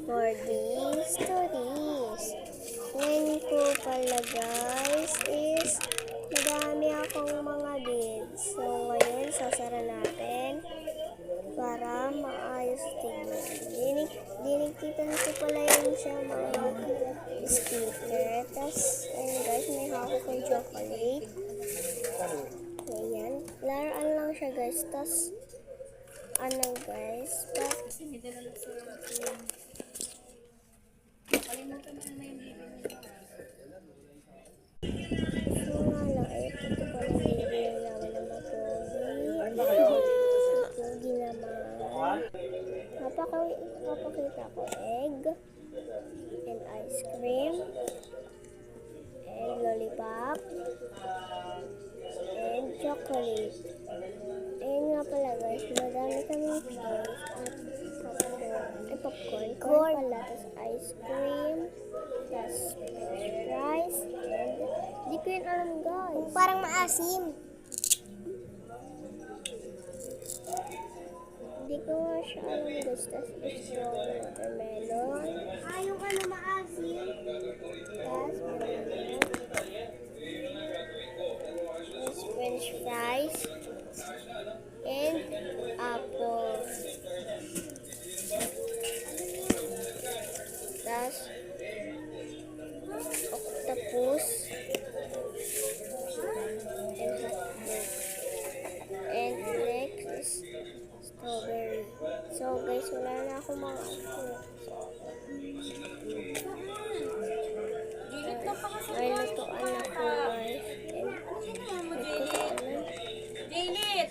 for these stories. Ngayon ko pala guys is madami akong mga beads. So ngayon sasara natin para maayos tingnan. Diniktitan ko pala yun siya mga sticker. Tapos ayun guys, may hako kong chocolate. Ayan, laruan lang siya guys. Tapos ano guys, papakita ko egg and ice cream and lollipop and chocolate. Ayun nga pala guys, madami kaming toys at popcorn pala, tas ice cream, tas french fries, and di ko yun alam guys. Parang maasim. Hindi ko nga siya alam guys. Tas strawberry watermelon. Yung ano maasim. Tas banana. Tas french fries. And apple. Tas octopus. And hotdog. And next is strawberry. So guys, wala na ako mga ay lutuan ako guys. Janet!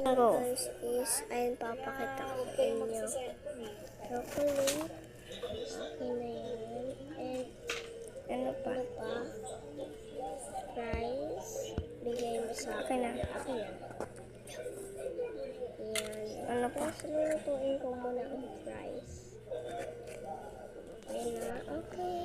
So guys is, ayun papakita ko sa inyo. Chocolate. Okay na yan. And ano pa? Fries. Bigay mo sa akin na. Okay na. Ayan. Ano pa? Lulutuin ko muna ang fries. Okay na. Okay.